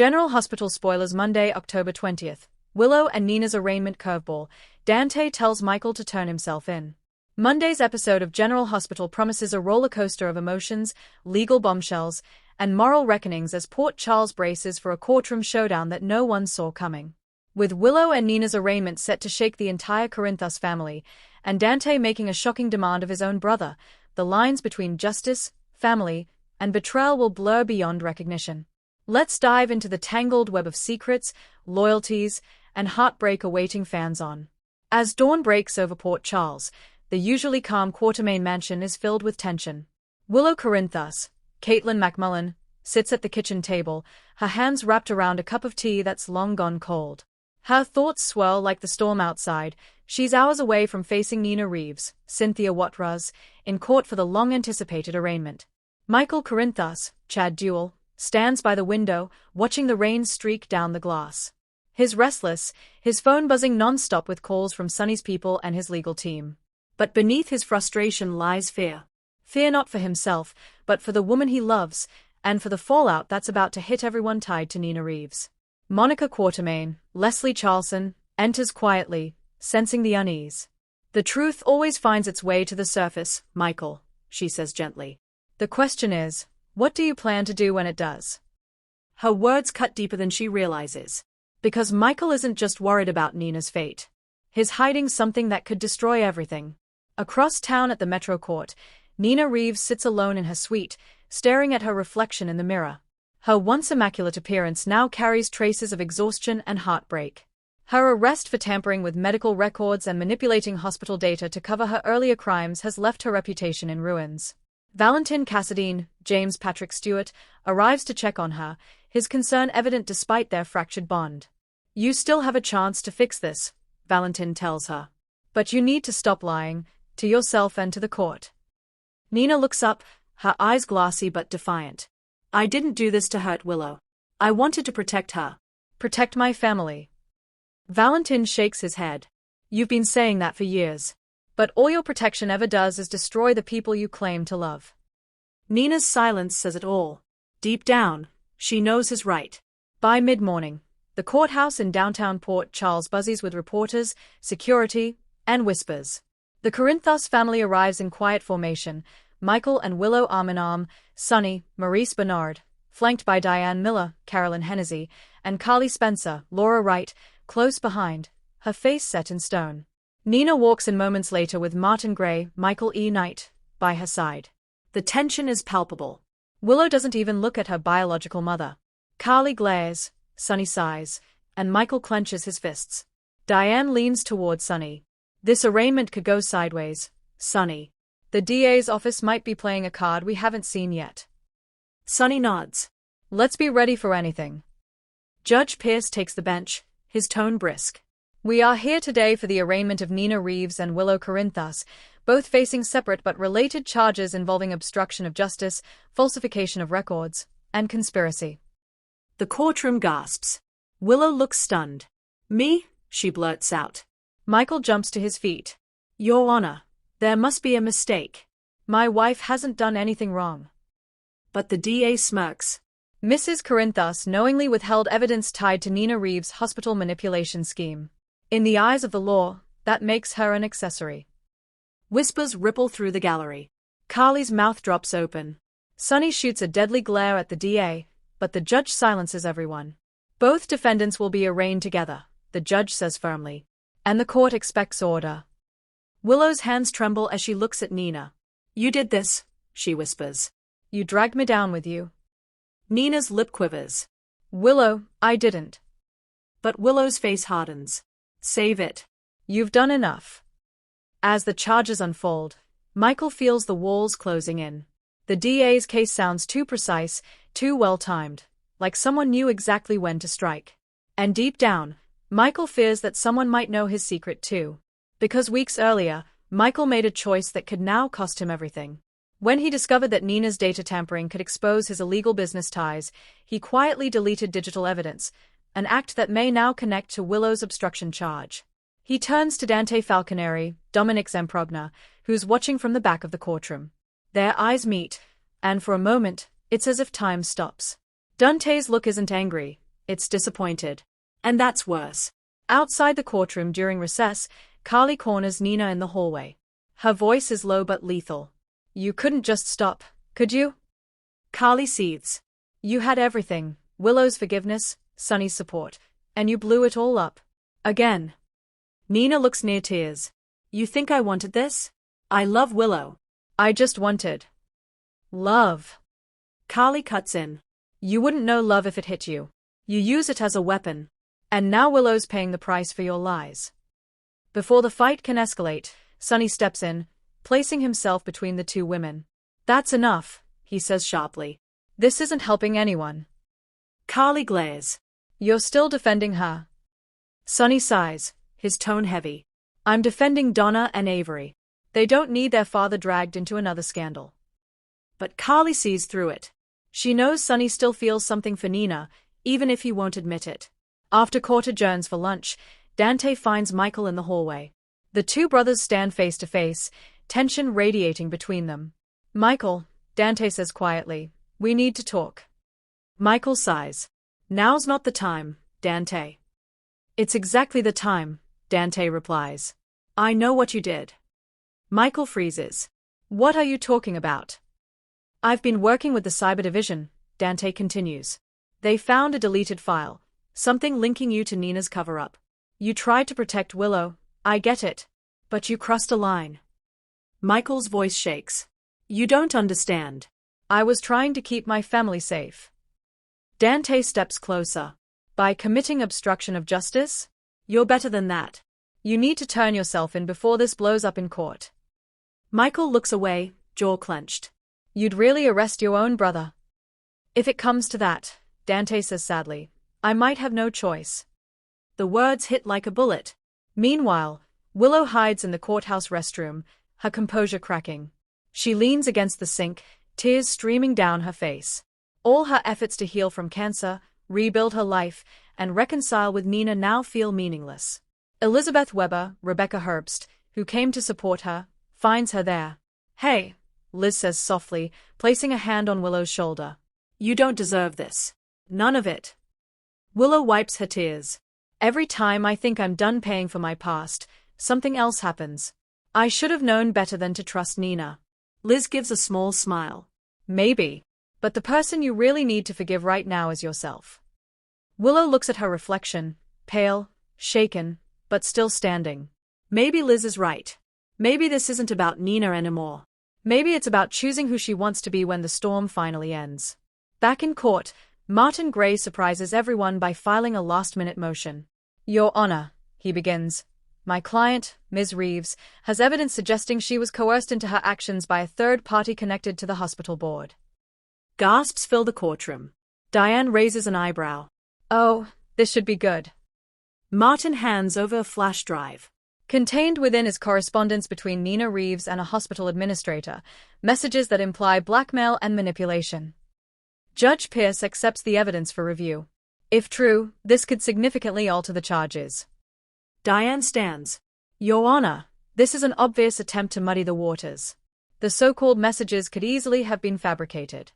General Hospital spoilers Monday, October 20th. Willow and Nina's arraignment curveball. Dante tells Michael to turn himself in. Monday's episode of General Hospital promises a rollercoaster of emotions, legal bombshells, and moral reckonings as Port Charles braces for a courtroom showdown that no one saw coming. With Willow and Nina's arraignment set to shake the entire Corinthos family, and Dante making a shocking demand of his own brother, the lines between justice, family, and betrayal will blur beyond recognition. Let's dive into the tangled web of secrets, loyalties, and heartbreak awaiting fans on. As dawn breaks over Port Charles, the usually calm Quartermain mansion is filled with tension. Willow Corinthos, Caitlin McMullen, sits at the kitchen table, her hands wrapped around a cup of tea that's long gone cold. Her thoughts swirl like the storm outside. She's hours away from facing Nina Reeves, Cynthia Watras, in court for the long-anticipated arraignment. Michael Corinthos, Chad Duell, stands by the window, watching the rain streak down the glass. He's restless, his phone buzzing non-stop with calls from Sonny's people and his legal team. But beneath his frustration lies fear. Fear not for himself, but for the woman he loves, and for the fallout that's about to hit everyone tied to Nina Reeves. Monica Quartermain, Leslie Charlson, enters quietly, sensing the unease. "The truth always finds its way to the surface, Michael," she says gently. "The question is, what do you plan to do when it does?" Her words cut deeper than she realizes. Because Michael isn't just worried about Nina's fate. He's hiding something that could destroy everything. Across town at the Metro Court, Nina Reeves sits alone in her suite, staring at her reflection in the mirror. Her once immaculate appearance now carries traces of exhaustion and heartbreak. Her arrest for tampering with medical records and manipulating hospital data to cover her earlier crimes has left her reputation in ruins. Valentin Cassadine, James Patrick Stewart, arrives to check on her, his concern evident despite their fractured bond. "You still have a chance to fix this," Valentin tells her. "But you need to stop lying, to yourself and to the court." Nina looks up, her eyes glassy but defiant. "I didn't do this to hurt Willow. I wanted to protect her. Protect my family." Valentin shakes his head. "You've been saying that for years. But all your protection ever does is destroy the people you claim to love." Nina's silence says it all. Deep down, she knows he's right. By mid-morning, the courthouse in downtown Port Charles buzzes with reporters, security, and whispers. The Corinthos family arrives in quiet formation, Michael and Willow arm-in-arm, Sonny, Maurice Bernard, flanked by Diane Miller, Carolyn Hennessy, and Carly Spencer, Laura Wright, close behind, her face set in stone. Nina walks in moments later with Martin Gray, Michael E. Knight, by her side. The tension is palpable. Willow doesn't even look at her biological mother. Carly glares, Sonny sighs, and Michael clenches his fists. Diane leans toward Sonny. "This arraignment could go sideways, Sonny. The DA's office might be playing a card we haven't seen yet." Sonny nods. "Let's be ready for anything." Judge Pierce takes the bench, his tone brisk. "We are here today for the arraignment of Nina Reeves and Willow Corinthos, both facing separate but related charges involving obstruction of justice, falsification of records, and conspiracy." The courtroom gasps. Willow looks stunned. "Me?" she blurts out. Michael jumps to his feet. "Your Honor, there must be a mistake. My wife hasn't done anything wrong." But the DA smirks. "Mrs. Corinthos knowingly withheld evidence tied to Nina Reeves' hospital manipulation scheme. In the eyes of the law, that makes her an accessory." Whispers ripple through the gallery. Carly's mouth drops open. Sonny shoots a deadly glare at the DA, but the judge silences everyone. "Both defendants will be arraigned together," the judge says firmly. "And the court expects order." Willow's hands tremble as she looks at Nina. "You did this," she whispers. "You dragged me down with you." Nina's lip quivers. "Willow, I didn't." But Willow's face hardens. "Save it. You've done enough." As the charges unfold, Michael feels the walls closing in. The DA's case sounds too precise, too well-timed, like someone knew exactly when to strike. And deep down, Michael fears that someone might know his secret too. Because weeks earlier, Michael made a choice that could now cost him everything. When he discovered that Nina's data tampering could expose his illegal business ties, he quietly deleted digital evidence, an act that may now connect to Willow's obstruction charge. He turns to Dante Falconeri, Dominic Zamprogna, who's watching from the back of the courtroom. Their eyes meet, and for a moment, it's as if time stops. Dante's look isn't angry, it's disappointed. And that's worse. Outside the courtroom during recess, Carly corners Nina in the hallway. Her voice is low but lethal. You couldn't just stop, could you? Carly seethes. You had everything, Willow's forgiveness, Sonny's support, and you blew it all up. Again. Nina looks near tears. You think I wanted this? I love Willow. I just wanted love. Carly cuts in. You wouldn't know love if it hit you. You use it as a weapon. And now Willow's paying the price for your lies. Before the fight can escalate, Sonny steps in, placing himself between the two women. That's enough, he says sharply. This isn't helping anyone. Carly glares. You're still defending her. Sonny sighs, his tone heavy. I'm defending Donna and Avery. They don't need their father dragged into another scandal. But Carly sees through it. She knows Sonny still feels something for Nina, even if he won't admit it. After court adjourns for lunch, Dante finds Michael in the hallway. The two brothers stand face to face, tension radiating between them. Michael, Dante says quietly, we need to talk. Michael sighs. Now's not the time, Dante. It's exactly the time, Dante replies. I know what you did. Michael freezes. What are you talking about? I've been working with the cyber division, Dante continues. They found a deleted file, something linking you to Nina's cover-up. You tried to protect Willow, I get it. But you crossed a line. Michael's voice shakes. You don't understand. I was trying to keep my family safe. Dante steps closer. By committing obstruction of justice? You're better than that. You need to turn yourself in before this blows up in court. Michael looks away, jaw clenched. You'd really arrest your own brother? If it comes to that, Dante says sadly, I might have no choice. The words hit like a bullet. Meanwhile, Willow hides in the courthouse restroom, her composure cracking. She leans against the sink, tears streaming down her face. All her efforts to heal from cancer, rebuild her life, and reconcile with Nina now feel meaningless. Elizabeth Weber, Rebecca Herbst, who came to support her, finds her there. Hey, Liz says softly, placing a hand on Willow's shoulder. You don't deserve this. None of it. Willow wipes her tears. Every time I think I'm done paying for my past, something else happens. I should have known better than to trust Nina. Liz gives a small smile. Maybe. But the person you really need to forgive right now is yourself. Willow looks at her reflection, pale, shaken, but still standing. Maybe Liz is right. Maybe this isn't about Nina anymore. Maybe it's about choosing who she wants to be when the storm finally ends. Back in court, Martin Gray surprises everyone by filing a last-minute motion. Your Honor, he begins. My client, Ms. Reeves, has evidence suggesting she was coerced into her actions by a third party connected to the hospital board. Gasps fill the courtroom. Diane raises an eyebrow. Oh, this should be good. Martin hands over a flash drive. Contained within is correspondence between Nina Reeves and a hospital administrator, messages that imply blackmail and manipulation. Judge Pierce accepts the evidence for review. If true, this could significantly alter the charges. Diane stands. Your Honor, this is an obvious attempt to muddy the waters. The so-called messages could easily have been fabricated.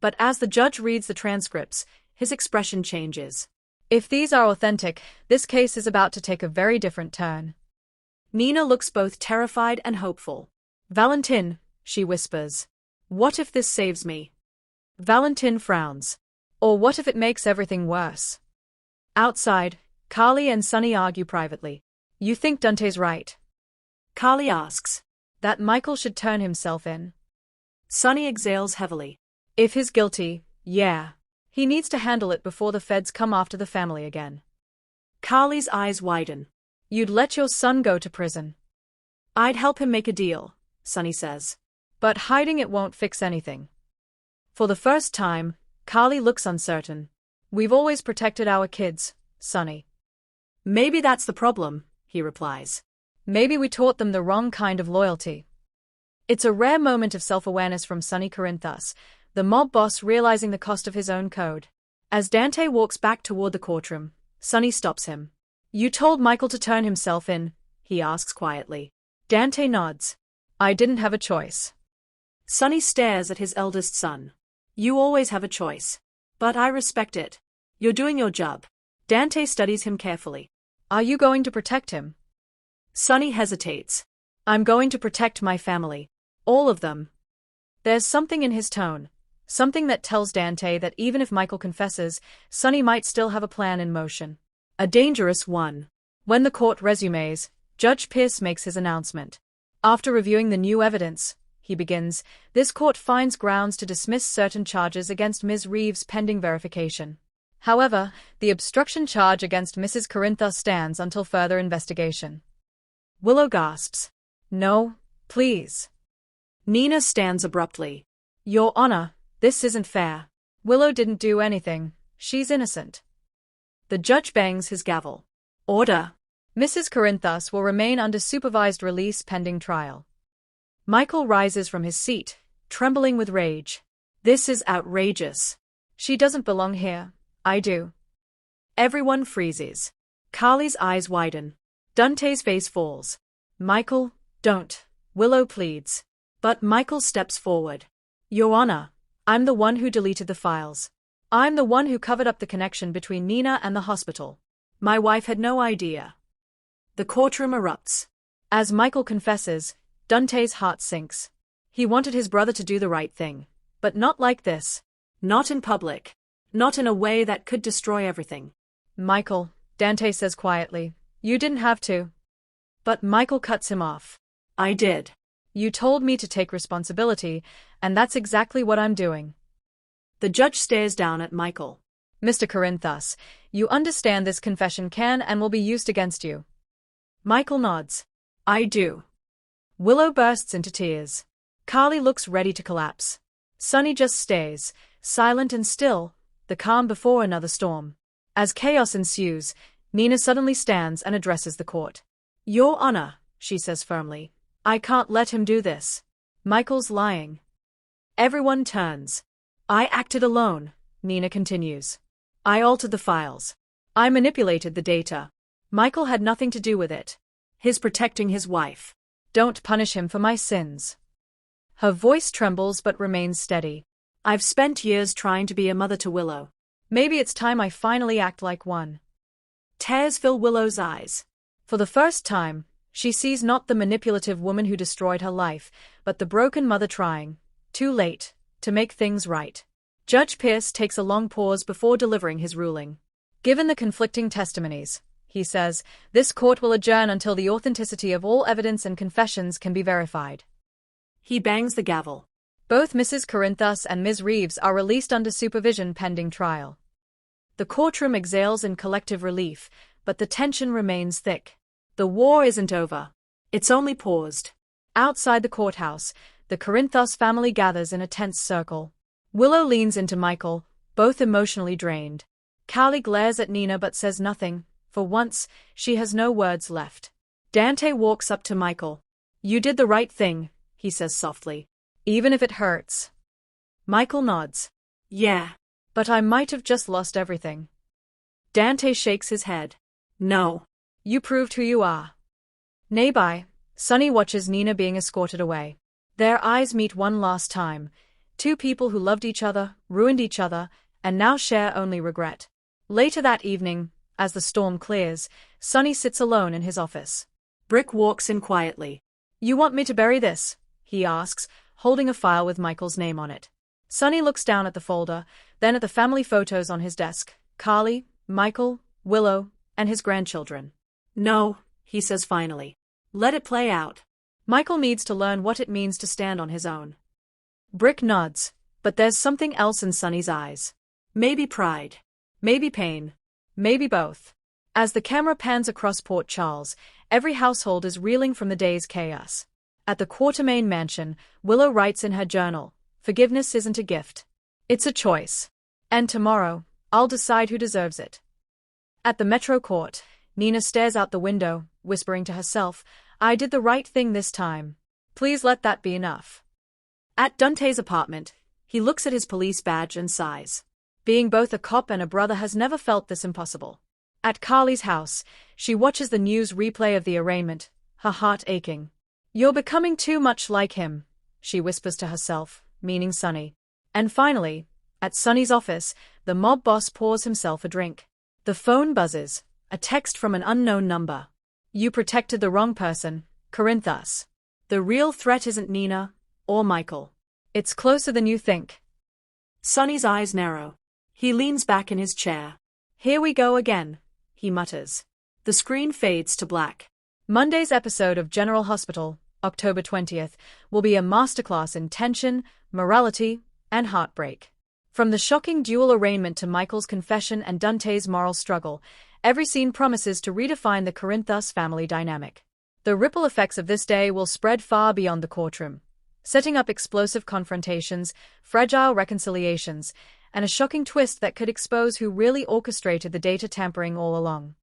But as the judge reads the transcripts, his expression changes. If these are authentic, this case is about to take a very different turn. Nina looks both terrified and hopeful. Valentin, she whispers. What if this saves me? Valentin frowns. Or what if it makes everything worse? Outside, Carly and Sonny argue privately. You think Dante's right? Carly asks. That Michael should turn himself in. Sonny exhales heavily. If he's guilty, yeah. He needs to handle it before the feds come after the family again. Carly's eyes widen. You'd let your son go to prison. I'd help him make a deal, Sonny says. But hiding it won't fix anything. For the first time, Carly looks uncertain. We've always protected our kids, Sonny. Maybe that's the problem, he replies. Maybe we taught them the wrong kind of loyalty. It's a rare moment of self-awareness from Sonny Corinthus, the mob boss realizing the cost of his own code. As Dante walks back toward the courtroom, Sonny stops him. You told Michael to turn himself in, he asks quietly. Dante nods. I didn't have a choice. Sonny stares at his eldest son. You always have a choice. But I respect it. You're doing your job. Dante studies him carefully. Are you going to protect him? Sonny hesitates. I'm going to protect my family. All of them. There's something in his tone. Something that tells Dante that even if Michael confesses, Sonny might still have a plan in motion. A dangerous one. When the court resumes, Judge Pierce makes his announcement. After reviewing the new evidence, he begins, this court finds grounds to dismiss certain charges against Ms. Reeves pending verification. However, the obstruction charge against Mrs. Corinthos stands until further investigation. Willow gasps. No, please. Nina stands abruptly. Your Honor, this isn't fair. Willow didn't do anything. She's innocent. The judge bangs his gavel. Order. Mrs. Corinthos will remain under supervised release pending trial. Michael rises from his seat, trembling with rage. This is outrageous. She doesn't belong here. I do. Everyone freezes. Carly's eyes widen. Dante's face falls. Michael, don't. Willow pleads. But Michael steps forward. Your Honor, I'm the one who deleted the files. I'm the one who covered up the connection between Nina and the hospital. My wife had no idea. The courtroom erupts. As Michael confesses, Dante's heart sinks. He wanted his brother to do the right thing. But not like this. Not in public. Not in a way that could destroy everything. Michael, Dante says quietly, you didn't have to. But Michael cuts him off. I did. You told me to take responsibility, and that's exactly what I'm doing. The judge stares down at Michael. Mr. Corinthos, you understand this confession can and will be used against you. Michael nods. I do. Willow bursts into tears. Carly looks ready to collapse. Sonny just stays, silent and still, the calm before another storm. As chaos ensues, Nina suddenly stands and addresses the court. Your Honor, she says firmly, I can't let him do this. Michael's lying. Everyone turns. I acted alone, Nina continues. I altered the files. I manipulated the data. Michael had nothing to do with it. He's protecting his wife. Don't punish him for my sins. Her voice trembles but remains steady. I've spent years trying to be a mother to Willow. Maybe it's time I finally act like one. Tears fill Willow's eyes. For the first time, she sees not the manipulative woman who destroyed her life, but the broken mother trying, too late, to make things right. Judge Pierce takes a long pause before delivering his ruling. Given the conflicting testimonies, he says, this court will adjourn until the authenticity of all evidence and confessions can be verified. He bangs the gavel. Both Mrs. Corinthos and Ms. Reeves are released under supervision pending trial. The courtroom exhales in collective relief, but the tension remains thick. The war isn't over. It's only paused. Outside the courthouse, the Corinthos family gathers in a tense circle. Willow leans into Michael, both emotionally drained. Carly glares at Nina but says nothing. For once, she has no words left. Dante walks up to Michael. You did the right thing, he says softly. Even if it hurts. Michael nods. Yeah. But I might have just lost everything. Dante shakes his head. No. You proved who you are. Nearby, Sonny watches Nina being escorted away. Their eyes meet one last time. Two people who loved each other, ruined each other, and now share only regret. Later that evening, as the storm clears, Sonny sits alone in his office. Brick walks in quietly. You want me to bury this? He asks, holding a file with Michael's name on it. Sonny looks down at the folder, then at the family photos on his desk. Carly, Michael, Willow, and his grandchildren. No, he says finally. Let it play out. Michael needs to learn what it means to stand on his own. Brick nods, but there's something else in Sonny's eyes. Maybe pride. Maybe pain. Maybe both. As the camera pans across Port Charles, every household is reeling from the day's chaos. At the Quartermain mansion, Willow writes in her journal, forgiveness isn't a gift. It's a choice. And tomorrow, I'll decide who deserves it. At the Metro Court, Nina stares out the window, whispering to herself, I did the right thing this time. Please let that be enough. At Dante's apartment, he looks at his police badge and sighs. Being both a cop and a brother has never felt this impossible. At Carly's house, she watches the news replay of the arraignment, her heart aching. You're becoming too much like him, she whispers to herself, meaning Sonny. And finally, At Sonny's office, the mob boss pours himself a drink. The phone buzzes, a text from an unknown number. You protected the wrong person, Corinthus. The real threat isn't Nina or Michael. It's closer than you think. Sonny's eyes narrow. He leans back in his chair. Here we go again, he mutters. The screen fades to black. Monday's episode of General Hospital, October 20th, will be a masterclass in tension, morality, and heartbreak. From the shocking dual arraignment to Michael's confession and Dante's moral struggle, every scene promises to redefine the Corinthus family dynamic. The ripple effects of this day will spread far beyond the courtroom, setting up explosive confrontations, fragile reconciliations, and a shocking twist that could expose who really orchestrated the data tampering all along.